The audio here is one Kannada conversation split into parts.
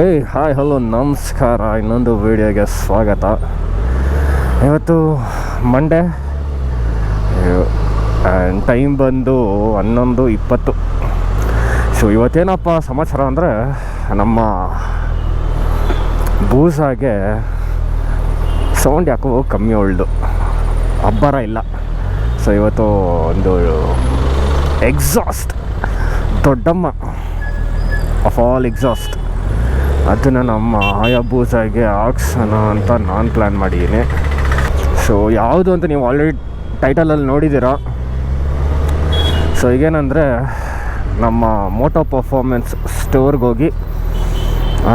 ಹಾಯ್ ಹಲೋ ನಮಸ್ಕಾರ. ಇನ್ನೊಂದು ವೀಡಿಯೋಗೆ ಸ್ವಾಗತ. ಇವತ್ತು ಮಂಡೇ ಆ್ಯಂಡ್ ಟೈಮ್ ಬಂದು 11:20. ಸೊ ಇವತ್ತೇನಪ್ಪ ಸಮಾಚಾರ ಅಂದರೆ, ನಮ್ಮ ಬೂಸಾಗೆ ಸೌಂಡ್ ಯಾಕೋ ಕಮ್ಮಿ ಒಳ್ದು, ಅಬ್ಬರ ಇಲ್ಲ. ಸೊ ಇವತ್ತು ಒಂದು ಎಕ್ಸಾಸ್ಟ್, ದೊಡ್ಡಮ್ಮ ಆಫ್ ಆಲ್ ಎಕ್ಸಾಸ್ಟ್, ಅದನ್ನು ನಮ್ಮ ಹಯಾಬೂಸಾಗೆ ಹಾಕ್ಸೋಣ ಅಂತ ನಾನು ಪ್ಲ್ಯಾನ್ ಮಾಡಿದ್ದೀನಿ. ಸೊ ಯಾವುದು ಅಂತ ನೀವು ಆಲ್ರೆಡಿ ಟೈಟಲಲ್ಲಿ ನೋಡಿದ್ದೀರಾ. ಸೊ ಈಗೇನಂದರೆ, ನಮ್ಮ ಮೋಟೋ ಪರ್ಫಾರ್ಮೆನ್ಸ್ ಸ್ಟೋರ್ಗೆ ಹೋಗಿ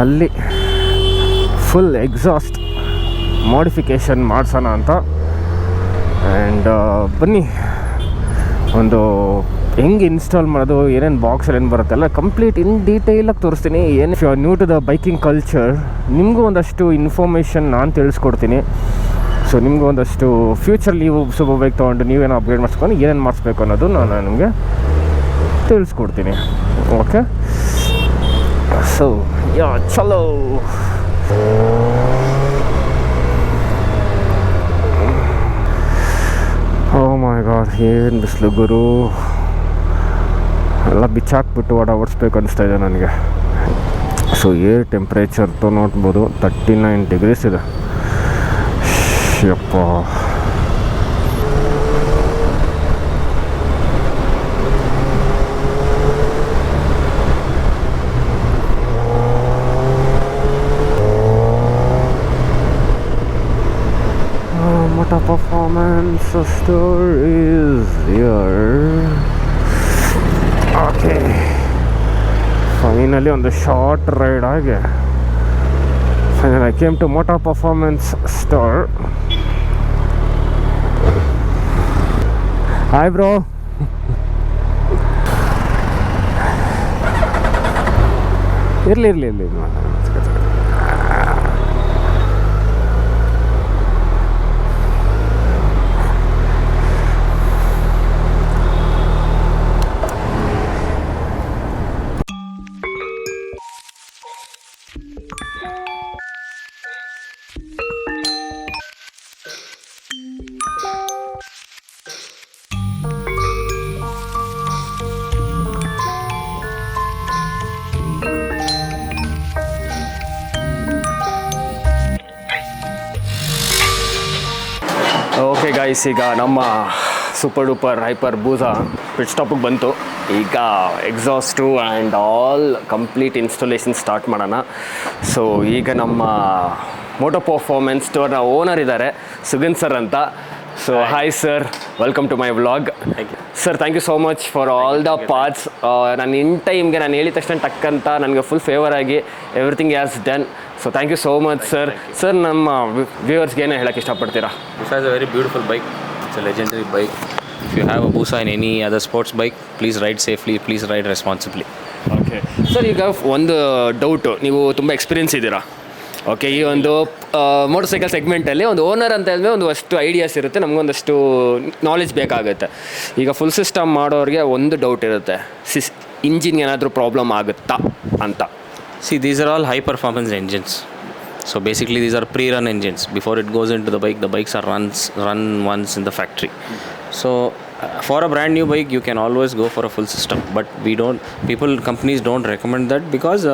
ಅಲ್ಲಿ ಫುಲ್ ಎಕ್ಸಾಸ್ಟ್ ಮಾಡಿಫಿಕೇಷನ್ ಮಾಡಿಸೋಣ ಅಂತ. ಆ್ಯಂಡ್ ಬನ್ನಿ, ಒಂದು ಹೆಂಗೆ ಇನ್ಸ್ಟಾಲ್ ಮಾಡೋದು, ಏನೇನು ಬಾಕ್ಸಲ್ಲಿ ಏನು ಬರುತ್ತೆ ಎಲ್ಲ ಕಂಪ್ಲೀಟ್ ಇನ್ ಡೀಟೇಲಾಗಿ ತೋರಿಸ್ತೀನಿ. ಏನು if you are new to the biking culture, ನಿಮಗೂ ಒಂದಷ್ಟು ಇನ್ಫಾರ್ಮೇಷನ್ ನಾನು ತಿಳಿಸ್ಕೊಡ್ತೀನಿ. ಸೊ ನಿಮಗೂ ಒಂದಷ್ಟು ಫ್ಯೂಚರ್ ನೀವು ಸೂಪರ್ ಬೈಕ್ ತೊಗೊಂಡು ನೀವೇನೋ ಅಪ್ಗ್ರೇಡ್ ಮಾಡಿಸ್ಕೊಂಡು ಏನೇನು ಮಾಡಿಸ್ಬೇಕು ಅನ್ನೋದು ನಾನು ನಿಮಗೆ ತಿಳಿಸ್ಕೊಡ್ತೀನಿ. ಓಕೆ, ಸೊ ಯಾ ಚಲೋ. ಓ ಮೈ ಗಾಡ್, ಏನು ಬಿಸಿಲು ಗುರು, ಎಲ್ಲ ಬಿಚ್ಚಾಕ್ಬಿಟ್ಟು ಓಡಿಸ್ಬೇಕು ಅನಿಸ್ತಾ ಇದೆ ನನಗೆ. ಸೊ ಏರ್ ಟೆಂಪ್ರೇಚರ್ ನೋಡ್ಬೋದು, 39 ಡಿಗ್ರೀಸ್ ಇದೆ. ಯಪ್ಪ, Motor performance store is here. Okay, finally ಒಂದು ಶಾರ್ಟ್ ರೈಡ್ ಆಗಿ final I came to moto performance store. Hi bro. ಇರಲಿ ಓಕೆ ಗೈಸ್, ಈಗ ನಮ್ಮ ಸೂಪರ್ ಡೂಪರ್ ಹೈಪರ್ ಬೂಸಾ ಪಿಟ್ ಸ್ಟಾಪಿಗೆ ಬಂತು. ಈಗ exhaust and all complete installation start ಮಾಡೋಣ. ಸೊ ಈಗ ನಮ್ಮ ಮೋಟೋ ಪರ್ಫಾರ್ಮೆನ್ಸ್ ಸ್ಟೋರ್ನ ಓನರ್ ಇದ್ದಾರೆ, ಸುಗನ್ ಸರ್ ಅಂತ. So hi sir, welcome to my vlog. Sir, thank you so much for all the parts. ನಾನು ಇನ್ ಟೈಮ್ಗೆ ನಾನು ಹೇಳಿದ ತಕ್ಷಣ ಟಕ್ಕಂತ ನನಗೆ ಫುಲ್ ಫೇವರ್ ಆಗಿ everything has done. So thank you so much sir. Sir, ನಮ್ಮ ವ್ಯೂವರ್ಸ್ಗೆ ಏನೋ ಹೇಳೋಕ್ಕೆ ಇಷ್ಟಪಡ್ತೀರಾ? Busa is a very beautiful bike. It's a legendary bike. If you have a Busa in any other sports bike, please ride safely, please ride responsibly. Okay sir, ಈಗ ಒಂದು ಡೌಟು, ನೀವು ತುಂಬ ಎಕ್ಸ್ಪೀರಿಯನ್ಸ್ ಇದ್ದೀರಾ. ಓಕೆ, ಈ ಒಂದು ಮೋಟರ್ ಸೈಕಲ್ ಸೆಗ್ಮೆಂಟಲ್ಲಿ ಒಂದು ಓನರ್ ಅಂತ ಹೇಳಿದ್ರೆ ಒಂದು ಅಷ್ಟು ಐಡಿಯಾಸ್ ಇರುತ್ತೆ, ನಮಗೊಂದಷ್ಟು ನಾಲೆಜ್ ಬೇಕಾಗುತ್ತೆ. ಈಗ ಫುಲ್ ಸಿಸ್ಟಮ್ ಮಾಡೋರಿಗೆ ಒಂದು ಡೌಟ್ ಇರುತ್ತೆ, ಇಂಜಿನ್ಗೆ ಏನಾದರೂ ಪ್ರಾಬ್ಲಮ್ ಆಗುತ್ತಾ ಅಂತ. See, these are all high performance engines. So basically these are pre-run engines. Before it goes into the bikes are run once in the factory. So for a brand new bike you can always go for a full system, but companies don't recommend that because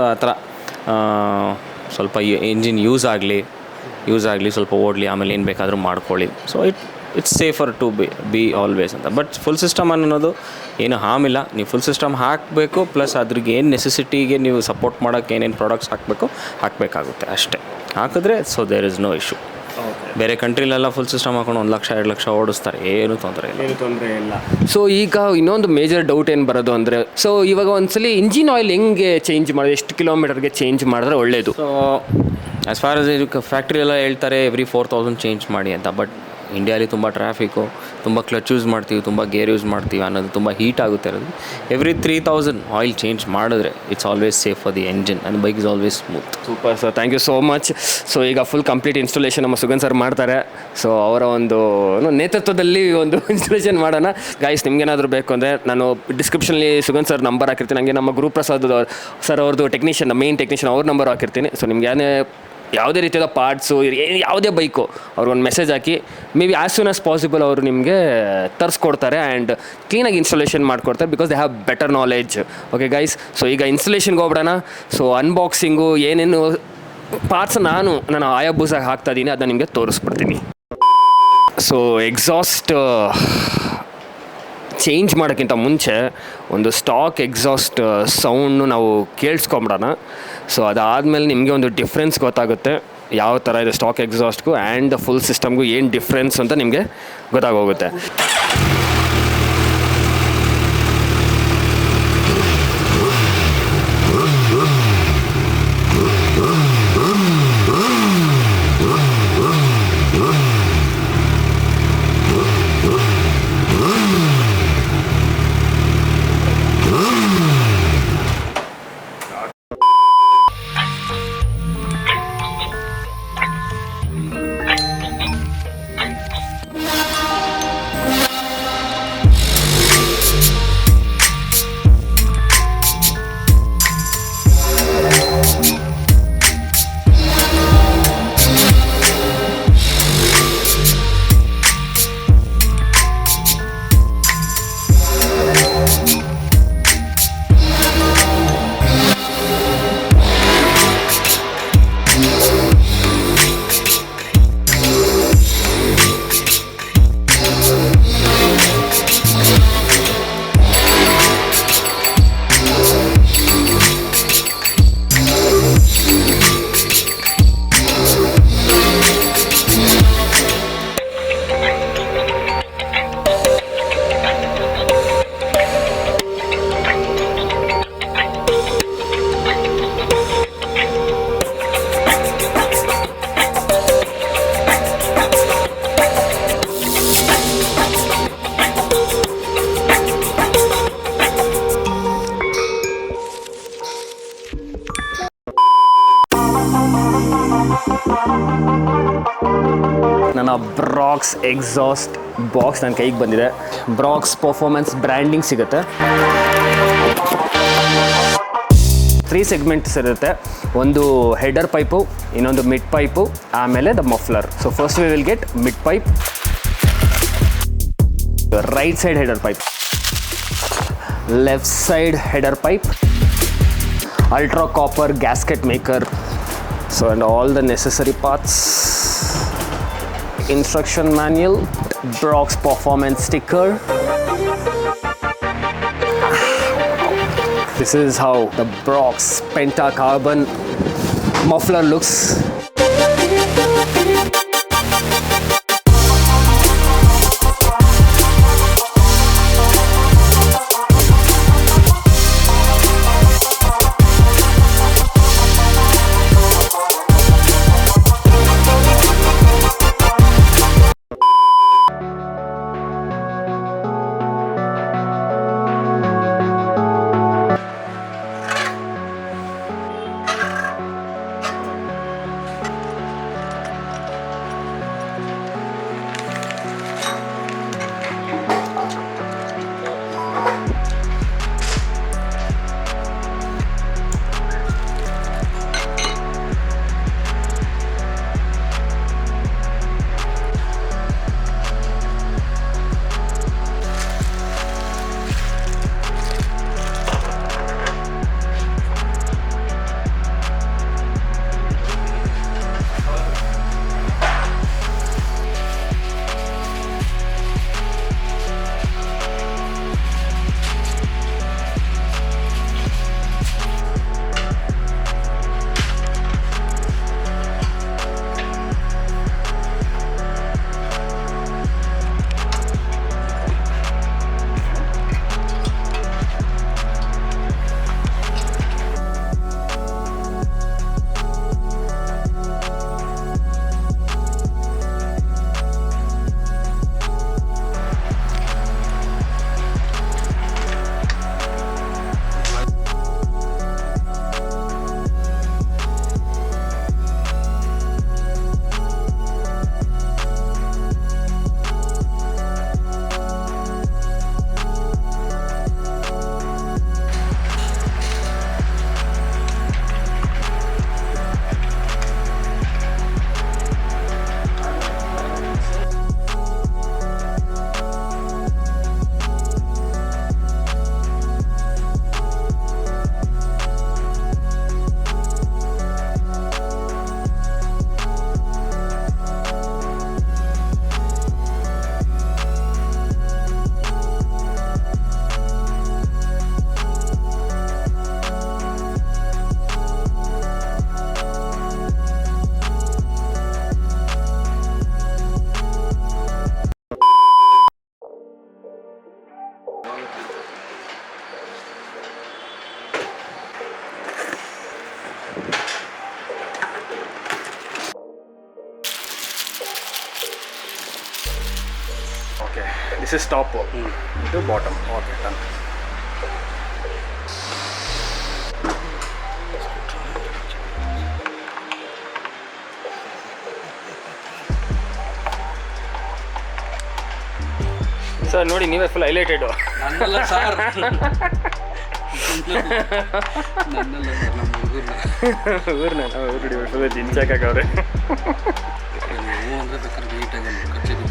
ಸ್ವಲ್ಪ engine ಯೂಸ್ ಆಗಲಿ ಸ್ವಲ್ಪ ಓಡಲಿ, ಆಮೇಲೆ ಏನು ಬೇಕಾದರೂ ಮಾಡ್ಕೊಳ್ಳಿ. So it's safer to be always ಅಂತ. ಬಟ್ ಫುಲ್ ಸಿಸ್ಟಮ್ ಅನ್ನೋದು ಏನು ಹಾಮಿಲ್ಲ. ನೀವು ಫುಲ್ ಸಿಸ್ಟಮ್ ಹಾಕಬೇಕು, ಪ್ಲಸ್ ಅದ್ರಿಗೆ ಏನು ನೆಸೆಸಿಟಿಗೆ ನೀವು ಸಪೋರ್ಟ್ ಮಾಡೋಕ್ಕೆ ಏನೇನು ಪ್ರಾಡಕ್ಟ್ಸ್ ಹಾಕಬೇಕಾಗುತ್ತೆ ಅಷ್ಟೇ. ಹಾಕಿದ್ರೆ so there is no issue. ಬೇರೆ ಕಂಟ್ರಿಲೆಲ್ಲ ಫುಲ್ ಸಿಸ್ಟಮ್ ಹಾಕೊಂಡು 1 ಲಕ್ಷ 2 ಲಕ್ಷ ಓಡಿಸ್ತಾರೆ, ಏನೂ ತೊಂದರೆ ಇಲ್ಲ. ಸೊ ಈಗ ಇನ್ನೊಂದು ಮೇಜರ್ ಡೌಟ್ ಏನು ಬರೋದು ಅಂದರೆ, ಸೊ ಇವಾಗ ಒಂದ್ಸಲಿ ಇಂಜಿನ್ ಆಯಿಲ್ ಹೆಂಗೆ ಚೇಂಜ್ ಮಾಡೋದು, ಎಷ್ಟು ಕಿಲೋಮೀಟರ್ಗೆ ಚೇಂಜ್ ಮಾಡಿದ್ರೆ ಒಳ್ಳೆಯದು? So as far as factory ಎಲ್ಲ ಹೇಳ್ತಾರೆ ಎವ್ರಿ 4000 ಚೇಂಜ್ ಮಾಡಿ ಅಂತ. ಬಟ್ ಇಂಡಿಯಾಲಿ ತುಂಬ ಟ್ರಾಫಿಕ್ಕು, ತುಂಬ ಕ್ಲಚ್ ಯೂಸ್ ಮಾಡ್ತೀವಿ, ತುಂಬ ಗೇರ್ ಯೂಸ್ ಮಾಡ್ತೀವಿ ಅನ್ನೋದು ತುಂಬ ಹೀಟ್ ಆಗುತ್ತೆ ಇರೋದು. ಎವ್ರಿ 3000 ಆಯಿಲ್ ಚೇಂಜ್ ಮಾಡಿದ್ರೆ it's always safe for the engine and bike is always smooth. Super sir, thank you so much. So ಈಗ ಫುಲ್ ಕಂಪ್ಲೀಟ್ ಇನ್ಸ್ಟಾಲೇಷನ್ ನಮ್ಮ ಸುಗನ್ ಸರ್ ಮಾಡ್ತಾರೆ. ಸೊ ಅವರ ಒಂದು ನೇತೃತ್ವದಲ್ಲಿ ಒಂದು ಇನ್ಸ್ಟಾಲೇಷನ್ ಮಾಡೋಣ. ಗೈಸ್, ನಿಮ್ಗೇನಾದರೂ ಬೇಕು ಅಂದರೆ ನಾನು ಡಿಸ್ಕ್ರಿಪ್ಷನಲ್ಲಿ ಸುಗನ್ ಸರ್ ನಂಬರ್ ಹಾಕಿರ್ತೀನಿ. ಹಂಗೆ ನಮ್ಮ ಗುರು ಪ್ರಸಾದ್ ಸರ್ ಅವ್ರದ್ದು ಟೆಕ್ನಿಷಿಯನ್, ಮೇನ್ ಟೆಕ್ನಿಷಿಯನ್, ಅವ್ರ ನಂಬರ್ ಹಾಕಿರ್ತೀನಿ. ಸೊ ನಿಮ್ಗೆ ಯಾವುದೇ ರೀತಿಯಾದ ಪಾರ್ಟ್ಸು, ಯಾವುದೇ ಬೈಕು ಅವ್ರಿಗೊಂದು message hockey may be as soon as possible ಅವರು ನಿಮಗೆ ತರಿಸ್ಕೊಡ್ತಾರೆ ಆ್ಯಂಡ್ ಕ್ಲೀನಾಗಿ ಇನ್ಸ್ಟಾಲೇಷನ್ ಮಾಡಿಕೊಡ್ತಾರೆ because they have better knowledge. Okay guys, so ಈಗ ಇನ್ಸ್ಟಾಲೇಷನ್ಗೆ ಹೋಗ್ಬಿಡೋಣ. ಸೊ ಅನ್ಬಾಕ್ಸಿಂಗು ಏನೇನು ಪಾರ್ಟ್ಸ್ ನಾನು ಆಯಾಬೂಸಾಗಿ ಹಾಕ್ತಾಯಿದ್ದೀನಿ ಅದನ್ನ ನಿಮಗೆ ತೋರಿಸ್ಬಿಡ್ತೀನಿ. ಸೊ ಎಕ್ಸಾಸ್ಟ್ ಚೇಂಜ್ ಮಾಡೋಕ್ಕಿಂತ ಮುಂಚೆ ಒಂದು ಸ್ಟಾಕ್ ಎಕ್ಸಾಸ್ಟ್ ಸೌಂಡ್ನು ನಾವು ಕೇಳಿಸ್ಕೊಂಬಿಡೋಣ. ಸೊ ಅದಾದಮೇಲೆ ನಿಮಗೆ ಒಂದು ಡಿಫ್ರೆನ್ಸ್ ಗೊತ್ತಾಗುತ್ತೆ, ಯಾವ ಥರ ಇದೆ ಸ್ಟಾಕ್ ಎಕ್ಸಾಸ್ಟ್ಗೂ ಆ್ಯಂಡ್ ಫುಲ್ ಸಿಸ್ಟಮ್ಗೂ ಏನು ಡಿಫ್ರೆನ್ಸ್ ಅಂತ ನಿಮಗೆ ಗೊತ್ತಾಗೋಗುತ್ತೆ. ನನ್ನ ಬ್ರಾಕ್ಸ್ ಎಕ್ಸಾಸ್ಟ್ ಬಾಕ್ಸ್ ನನ್ನ ಕೈಗೆ ಬಂದಿದೆ. ಬ್ರಾಕ್ಸ್ ಪರ್ಫಾರ್ಮೆನ್ಸ್ ಬ್ರ್ಯಾಂಡಿಂಗ್ ಸಿಗುತ್ತೆ. 3 ಸೆಗ್ಮೆಂಟ್ಸ್ ಇರುತ್ತೆ. ಒಂದು ಹೆಡರ್ ಪೈಪು, ಇನ್ನೊಂದು ಮಿಡ್ ಪೈಪು, ಆಮೇಲೆ the muffler. So first we will get mid pipe, right side header pipe, left side header pipe, ultra copper gasket maker, so and all the necessary parts, instruction manual, Brock's performance sticker. This is how the Brock's Penta-Carbon muffler looks. This is top ಇದು ಬಾಟಮ್. Okay done. ಸರ್ ನೋಡಿ ನೀವೇ ಫುಲ್ ಹೈಲೈಟೆಡು. ನನ್ನಲ್ಲ ಸರ್, ನನ್ನಲ್ಲ ಸರ್, ನಮ್ಮ ಹುಡುಗರನ್ನ ಊರ್ನ ಫುಲ್ ಜಿಂಚಾಕವ್ರೆ. ನೀವು ಅಂದರೆ ಬೇಕಾದ್ರೆ ನೀಟಾಗಿ ಖರ್ಚಿಗೆ